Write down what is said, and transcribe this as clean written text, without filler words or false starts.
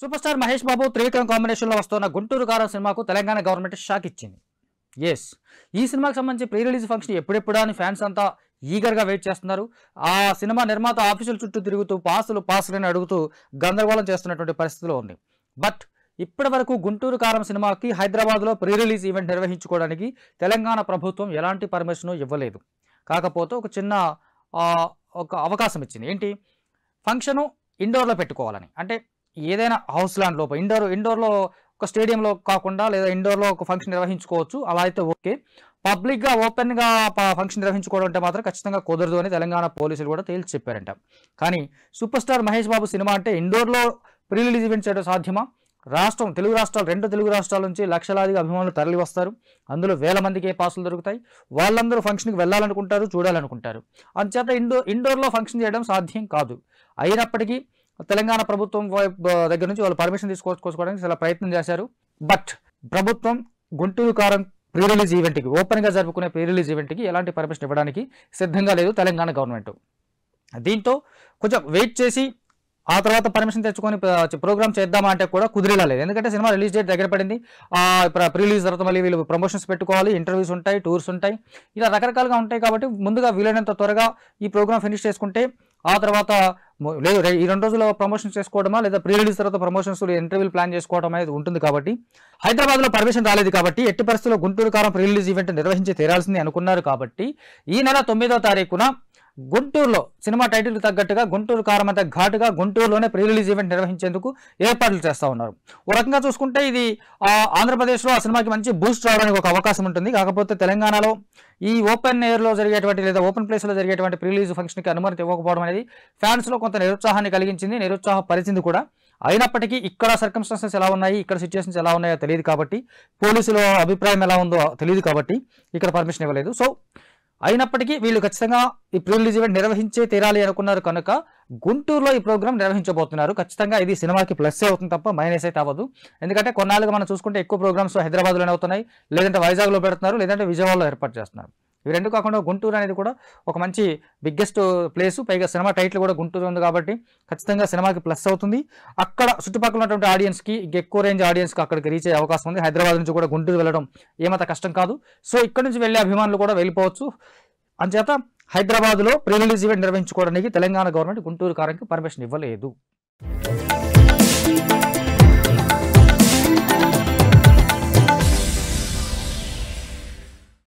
Super star Mahesh Babu Trivikram కాంబినేషన్లో వస్తున్న గుంటూరు కారం సినిమాకు తెలంగాణ గవర్నమెంట్ షాక్ ఇచ్చింది. ఎస్, ఈ సినిమాకి సంబంధించి ప్రీ రిలీజ్ ఫంక్షన్ ఎప్పుడెప్పుడా అని ఫ్యాన్స్ అంతా ఈగర్గా వెయిట్ చేస్తున్నారు. ఆ సినిమా నిర్మాత ఆఫీసుల చుట్టూ తిరుగుతూ పాసులని అడుగుతూ గందరగోళం చేస్తున్నటువంటి పరిస్థితిలో ఉంది. బట్ ఇప్పటి వరకు గుంటూరు కారం సినిమాకి హైదరాబాద్లో ప్రీ రిలీజ్ ఈవెంట్ నిర్వహించుకోవడానికి తెలంగాణ ప్రభుత్వం ఎలాంటి పర్మిషన్ ఇవ్వలేదు. కాకపోతే ఒక చిన్న ఒక అవకాశం ఇచ్చింది. ఏంటి, ఫంక్షను ఇండోర్లో పెట్టుకోవాలని. అంటే ఏదైనా హౌస్ ల్యాండ్ లోపల ఇండోర్లో ఒక స్టేడియంలో కాకుండా లేదా ఇండోర్లో ఒక ఫంక్షన్ నిర్వహించుకోవచ్చు. అలా అయితే ఓకే. పబ్లిక్గా ఓపెన్గా ఫంక్షన్ నిర్వహించుకోవడం అంటే మాత్రం ఖచ్చితంగా కుదరదు అని తెలంగాణ పోలీసులు కూడా తేల్చి చెప్పారంట. కానీ super star Mahesh Babu cinema అంటే ఇండోర్లో ప్రీ రిలీజ్ ఈవెంట్ చేయడం సాధ్యమా? రెండు తెలుగు రాష్ట్రాల నుంచి లక్షలాదిగా అభిమానులు తరలి వస్తారు. అందులో వేల మందికి ఏ పాసులు దొరుకుతాయి. వాళ్ళందరూ ఫంక్షన్కి వెళ్ళాలనుకుంటారు, చూడాలనుకుంటారు. అందుచేత ఇండోర్లో ఫంక్షన్ చేయడం సాధ్యం కాదు. అయినప్పటికీ తెలంగాణ ప్రభుత్వం దగ్గర నుంచి వాళ్ళు పర్మిషన్ తీసుకోవడానికి చాలా ప్రయత్నం చేశారు. బట్ ప్రభుత్వం గుంటూరు కారం ప్రీ రిలీజ్ ఈవెంట్కి, ఓపెన్గా జరుపుకునే ప్రీ రిలీజ్ ఈవెంట్కి ఎలాంటి పర్మిషన్ ఇవ్వడానికి సిద్ధంగా లేదు తెలంగాణ గవర్నమెంట్. దీంతో కొంచెం వెయిట్ చేసి ఆ తర్వాత పర్మిషన్ తెచ్చుకొని ప్రోగ్రామ్ చేద్దామా అంటే కూడా కుదిరేలా లేదు. ఎందుకంటే సినిమా రిలీజ్ డేట్ దగ్గర పడింది. ప్రీ రిలీజ్ తర్వాత మళ్ళీ వీళ్ళు ప్రమోషన్స్ పెట్టుకోవాలి, ఇంటర్వ్యూస్ ఉంటాయి, టూర్స్ ఉంటాయి, ఇలా రకరకాలుగా ఉంటాయి. కాబట్టి ముందుగా వీలైనంత త్వరగా ఈ ప్రోగ్రామ్ ఫినిష్ చేసుకుంటే ఆ తర్వాత లేదు ఈ 2 రోజుల్లో ప్రమోషన్స్ చేసుకోవడమా లేదా ప్రీ రిలీజ్ తర్వాత ప్రమోషన్స్ ఇంటర్వ్యూలు ప్లాన్ చేసుకోవడం అనేది ఉంటుంది. కాబట్టి హైదరాబాద్లో పర్మిషన్ రాలేదు కాబట్టి ఎట్టి పరిస్థితుల్లో గుంటూరు కారం ప్రీ రిలీజ్ ఈవెంట్ నిర్వహించి తీరాల్సింది అనుకున్నారు. కాబట్టి ఈ నెల 9వ తారీఖున గుంటూరులో సినిమా టైటిల్ తగ్గట్టుగా గుంటూరు కారం అంత ఘాటుగా గుంటూరులోనే ప్రీ రిలీజ్ ఈవెంట్ నిర్వహించేందుకు ఏర్పాట్లు చేస్తూ ఉన్నారు. ఓ రకంగా చూసుకుంటే ఇది ఆంధ్రప్రదేశ్లో ఆ సినిమాకి మంచి బూస్ట్ రావడానికి ఒక అవకాశం ఉంటుంది. కాకపోతే తెలంగాణలో ఈ ఓపెన్ ఎయిర్లో జరిగేటువంటి లేదా ఓపెన్ ప్లేస్లో జరిగేటువంటి ప్రీ రిలీజ్ ఫంక్షన్కి అనుమతి ఇవ్వకపోవడం అనేది ఫ్యాన్స్లో కొంత నిరుత్సాహాన్ని కలిగించింది, నిరుత్సాహపరిచింది కూడా. అయినప్పటికీ ఇక్కడ సర్కమ్స్టాన్సెస్ ఎలా ఉన్నాయి, ఇక్కడ సిచ్యువేషన్స్ ఎలా ఉన్నాయో తెలియదు కాబట్టి, పోలీసుల అభిప్రాయం ఎలా ఉందో తెలియదు కాబట్టి ఇక్కడ పర్మిషన్ ఇవ్వలేదు. సో అయినప్పటికీ వీళ్ళు ఖచ్చితంగా ఈ ప్రీ రిలీజ్ ఈవెంట్ నిర్వహించే తీరాలి అనుకున్నారు కనుక గుంటూరులో ఈ ప్రోగ్రామ్ నిర్వహించబోతున్నారు. ఖచ్చితంగా ఇది సినిమాకి ప్లస్ అవుతుంది తప్ప మైనస్ అయితే అవ్వదు. ఎందుకంటే కొన్నాళ్ళుగా మనం చూసుకుంటే ఎక్కువ ప్రోగ్రామ్స్ హైదరాబాద్లోనే అవుతున్నాయి, లేదంటే వైజాగ్లో పెడుతున్నారు, లేదంటే విజయవాడలో ఏర్పాటు చేస్తున్నారు. ఇవి రెండు కాకుండా గుంటూరు అనేది కూడా ఒక మంచి బిగ్గెస్ట్ ప్లేసు, పైగా సినిమా టైటిల్ కూడా గుంటూరు ఉంది కాబట్టి ఖచ్చితంగా సినిమాకి ప్లస్ అవుతుంది. అక్కడ చుట్టుపక్కల ఉన్నటువంటి ఆడియన్స్కి, ఎక్కువ రేంజ్ ఆడియన్స్కి అక్కడికి రీచ్ అయ్యే అవకాశం ఉంది. హైదరాబాద్ నుంచి కూడా గుంటూరు వెళ్ళడం ఏమంత కష్టం కాదు. సో ఇక్కడ నుంచి వెళ్ళే అభిమానులు కూడా వెళ్ళిపోవచ్చు. అంచేత హైదరాబాద్లో ప్రీ రిలీజ్ ఈవెంట్ నిర్వహించుకోవడానికి తెలంగాణ గవర్నమెంట్ గుంటూరు కారంకి పర్మిషన్ ఇవ్వలేదు.